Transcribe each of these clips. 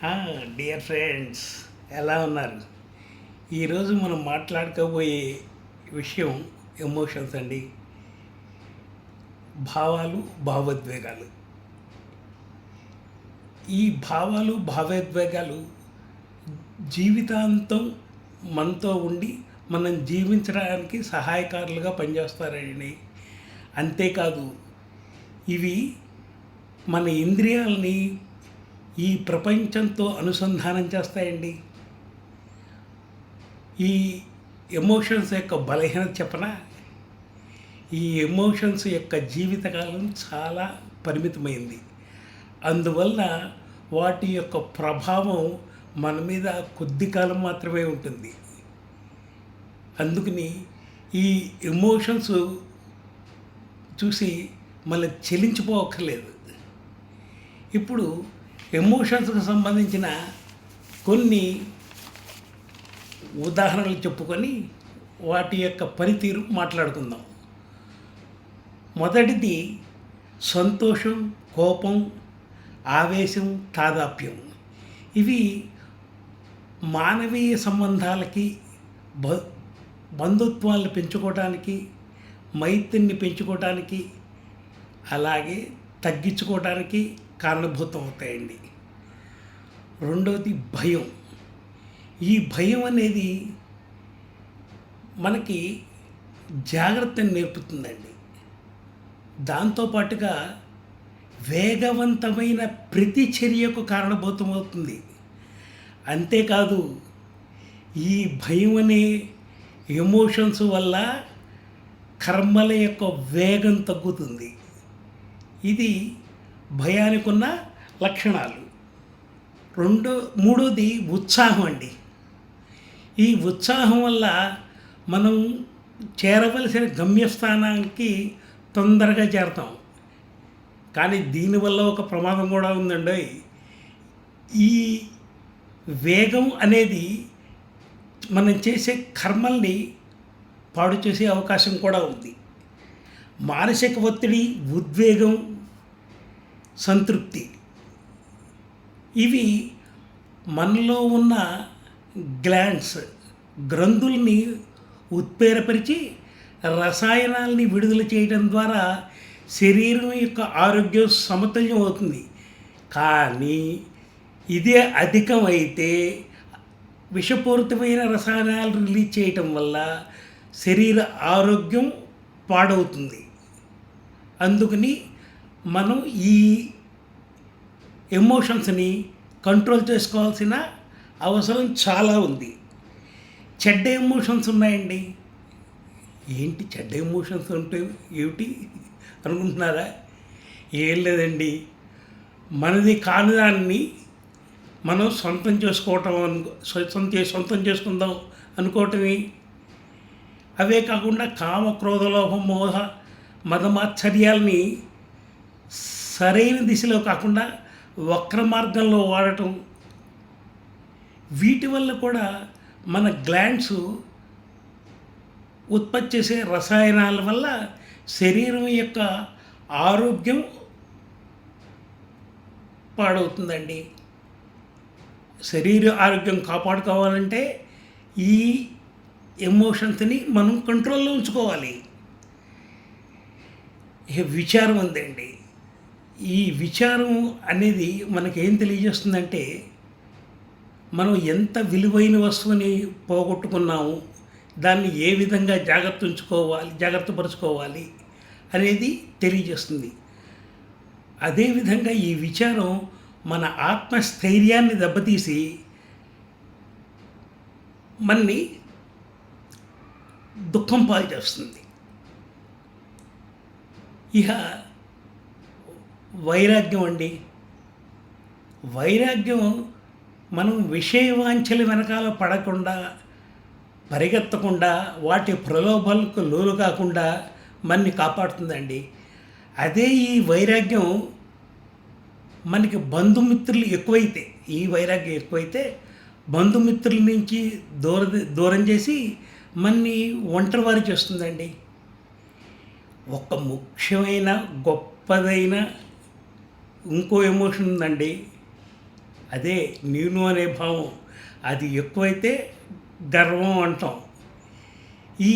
Dear friends, ఎలా ఉన్నారు? ఈరోజు మనం మాట్లాడుకోబోయే విషయం ఎమోషన్స్ అండి. భావాలు, భావోద్వేగాలు. ఈ భావాలు, భావోద్వేగాలు జీవితాంతం మనతో ఉండి మనం జీవించడానికి సహాయకారులుగా పనిచేస్తారండి. అంతేకాదు, ఇవి మన ఇంద్రియాలని ఈ ప్రపంచంతో అనుసంధానం చేస్తాయండి. ఈ ఎమోషన్స్ యొక్క బలహీనత చెప్పనా? ఈ ఎమోషన్స్ యొక్క జీవితకాలం చాలా పరిమితమైంది. అందువల్ల వాటి యొక్క ప్రభావం మన మీద కొద్ది కాలం మాత్రమే ఉంటుంది. అందుకని ఈ ఎమోషన్స్ చూసి మళ్ళీ చెలించిపోవక్కర్లేదు. ఇప్పుడు ఎమోషన్స్కి సంబంధించిన కొన్ని ఉదాహరణలు చెప్పుకొని వాటి యొక్క పనితీరు మాట్లాడుకుందాం. మొదటిది సంతోషం, కోపం, ఆవేశం, తాదాప్యం. ఇవి మానవీయ సంబంధాలకి, బంధుత్వాలను పెంచుకోవడానికి, మైత్రిని పెంచుకోవడానికి, అలాగే తగ్గించుకోవడానికి కారణభూతం అవుతాయండి. రెండవది భయం. ఈ భయం అనేది మనకి జాగ్రత్తని నేర్పుతుందండి. దాంతోపాటుగా వేగవంతమైన ప్రతి చర్యకు కారణభూతం అవుతుంది. అంతేకాదు, ఈ భయం అనే ఎమోషన్స్ వల్ల కర్మల యొక్క వేగం తగ్గుతుంది. ఇది భయానికి ఉన్న లక్షణాలు. మూడోది ఉత్సాహం అండి. ఈ ఉత్సాహం వల్ల మనం చేరవలసిన గమ్యస్థానానికి తొందరగా చేరతాం. కానీ దీనివల్ల ఒక ప్రమాదం కూడా ఉందండి. ఈ వేగం అనేది మనం చేసే కర్మల్ని పాడు చేసే అవకాశం కూడా ఉంది. మానసిక ఒత్తిడి, ఉద్వేగం, సంతృప్తి, ఇవి మనలో ఉన్న గ్రంథుల్ని ఉత్ప్రేరపరిచి రసాయనాల్ని విడుదల చేయడం ద్వారా శరీరం యొక్క ఆరోగ్యం సమతుల్యం అవుతుంది. కానీ ఇదే అధికమైతే విషపూరితమైన రసాయనాలు రిలీజ్ చేయటం వల్ల శరీర ఆరోగ్యం పాడవుతుంది. అందుకని మనం ఈ ఎమోషన్స్ని కంట్రోల్ చేసుకోవాల్సిన అవసరం చాలా ఉంది. చెడ్డ ఎమోషన్స్ ఉన్నాయండి. ఏంటి చెడ్డ ఎమోషన్స్ ఉంటే ఏమిటి అనుకుంటున్నారా? ఏం లేదండి, మనది కాని దాన్ని మనం సొంతం చేసుకుందాం అనుకోవటమే. అవే కాకుండా కామ, క్రోధ, లోభం, మోహ, మదమాత్సర్యాల్ని సరైన దిశలో కాకుండా వక్ర మార్గంలో వాడటం, వీటి వల్ల కూడా మన గ్లాండ్స్ ఉత్పత్తి చేసే రసాయనాల వల్ల శరీరం యొక్క ఆరోగ్యం పాడవుతుందండి. శరీర ఆరోగ్యం కాపాడుకోవాలంటే ఈ ఎమోషన్స్ని మనం కంట్రోల్లో ఉంచుకోవాలి. విచారం ఉందండి. ఈ విచారం అనేది మనకేం తెలియజేస్తుందంటే, మనం ఎంత విలువైన వస్తువుని పోగొట్టుకున్నాము, దాన్ని ఏ విధంగా జాగ్రత్తపరుచుకోవాలి అనేది తెలియజేస్తుంది. అదేవిధంగా ఈ విచారం మన ఆత్మస్థైర్యాన్ని దెబ్బతీసి మనని దుఃఖం పాలు చేస్తుంది. ఇక వైరాగ్యం అండి. వైరాగ్యం మనం విషయవాంఛల వెనకాల పడకుండా, పరిగెత్తకుండా, వాటి ప్రలోభాలకు లోను కాకుండా మనని కాపాడుతుందండి. అదే ఈ వైరాగ్యం మనకి బంధుమిత్రులు ఎక్కువైతే, బంధుమిత్రుల నుంచి దూరం చేసి మనని ఒంటరివారి చేస్తుందండి. ఒక ముఖ్యమైన గొప్పదైన ఇంకో ఎమోషన్ ఉందండి, అదే నేను అనే భావం. అది ఎక్కువైతే గర్వం అంటాం. ఈ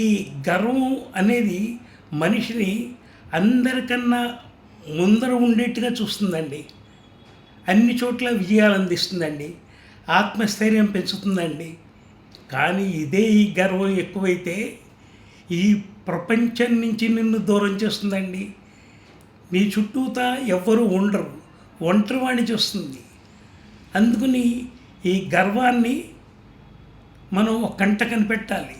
గర్వం అనేది మనిషిని అందరికన్నా ముందర ఉండేట్టుగా చూస్తుందండి. అన్ని చోట్ల విజయాలు అందిస్తుందండి. ఆత్మస్థైర్యం పెంచుతుందండి. కానీ ఇదే ఈ గర్వం ఎక్కువైతే ఈ ప్రపంచం నుంచి నిన్ను దూరం చేస్తుందండి. నీ చుట్టూతా ఎవ్వరూ ఉండరు, ఒంటరివాణ్ణి చేస్తుంది. అందుకని ఈ గర్వాన్ని మనం ఒక కంట కనిపెట్టాలి.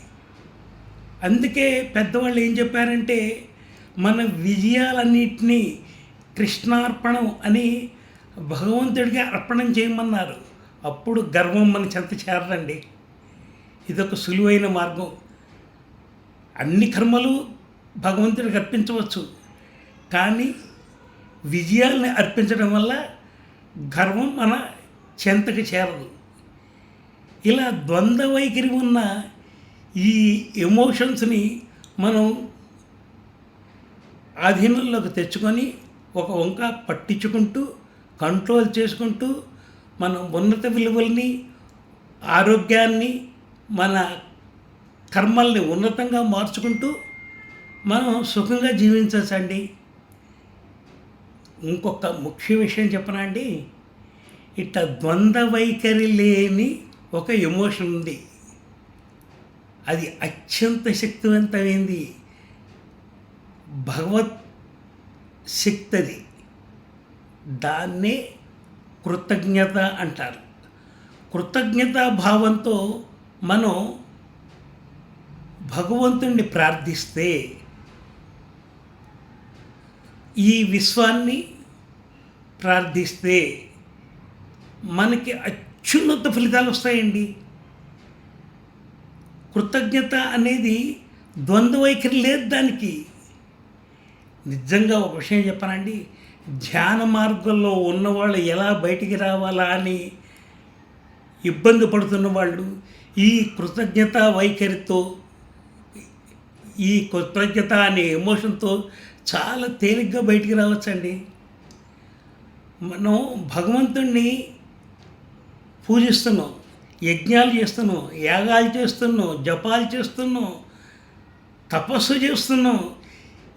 అందుకే పెద్దవాళ్ళు ఏం చెప్పారంటే, మన విజయాలన్నింటినీ కృష్ణార్పణం అని భగవంతుడికి అర్పణం చేయమన్నారు. అప్పుడు గర్వం మన చెంత చేరదండి. ఇదొక సులువైన మార్గం. అన్ని కర్మలు భగవంతుడికి అర్పించవచ్చు, కానీ విజయాల్ని అర్పించడం వల్ల గర్వం మన చెంతకి చేరదు. ఇలా ద్వంద్వ వైఖరి ఉన్న ఈ ఎమోషన్స్ని మనం ఆధీనంలోకి తెచ్చుకొని ఒక వంక పట్టించుకుంటూ కంట్రోల్ చేసుకుంటూ మనం ఉన్నత విలువల్ని, ఆరోగ్యాన్ని, మన కర్మల్ని ఉన్నతంగా మార్చుకుంటూ మనం సుఖంగా జీవించవచ్చండి. ఇంకొక ముఖ్య విషయం చెప్పనా అండి, ఇట్లా ద్వంద్వ వైఖరి లేని ఒక ఎమోషన్ ఉంది. అది అత్యంత శక్తివంతమైంది. భగవత్ శక్తి అది. దాన్నే కృతజ్ఞత అంటారు. కృతజ్ఞతా భావంతో మనం భగవంతుణ్ణి ప్రార్థిస్తే ఈ విశ్వాన్ని ప్రార్థిస్తే మనకి అత్యున్నత ఫలితాలు వస్తాయండి. కృతజ్ఞత అనేది ద్వంద్వ వైఖరి లేదు దానికి. నిజంగా ఒక విషయం చెప్పానండి, ధ్యాన మార్గంలో ఉన్నవాళ్ళు ఎలా బయటికి రావాలా అని ఇబ్బంది పడుతున్న వాళ్ళు ఈ కృతజ్ఞత వైఖరితో, ఈ కృతజ్ఞత అనే ఎమోషన్తో చాలా తేలిగ్గా బయటికి రావచ్చండి. మనం భగవంతుణ్ణి పూజిస్తున్నాం, యజ్ఞాలు చేస్తున్నాం, యాగాలు చేస్తున్నాం, జపాలు చేస్తున్నాం, తపస్సు చేస్తున్నాం.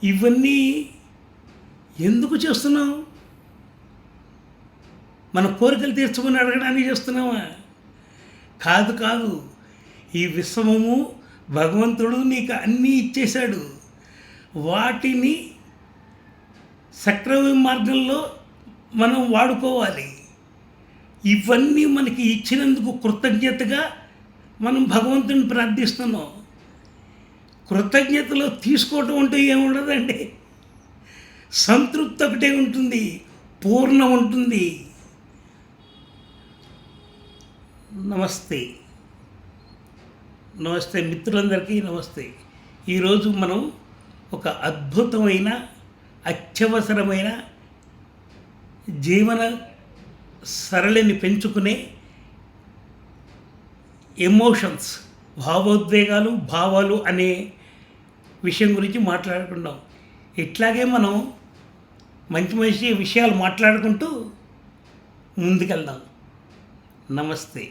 ఇవన్నీ ఎందుకు చేస్తున్నాం? మన కోరికలు తీర్చుకుని అడగడానికి చేస్తున్నామా? కాదు కాదు. ఈ విశ్వము భగవంతుడు నీకు అన్నీ ఇచ్చేశాడు. వాటిని సక్రమ మార్గంలో మనం వాడుకోవాలి. ఇవన్నీ మనకి ఇచ్చినందుకు కృతజ్ఞతగా మనం భగవంతుని ప్రార్థిస్తున్నాం. కృతజ్ఞతలో తీసుకోవటం అంటూ ఏముండదండి. సంతృప్తి ఒకటే ఉంటుంది, పూర్ణం ఉంటుంది. నమస్తే నమస్తే మిత్రులందరికీ నమస్తే. ఈరోజు మనం ఒక అద్భుతమైన, అత్యవసరమైన జీవన సరళిని పెంచుకునే ఎమోషన్స్, భావోద్వేగాలు, భావాలు అనే విషయం గురించి మాట్లాడుకున్నాం. ఇట్లాగే మనం మంచి మంచి విషయాలు మాట్లాడుకుంటూ ముందుకెళ్దాం. నమస్తే.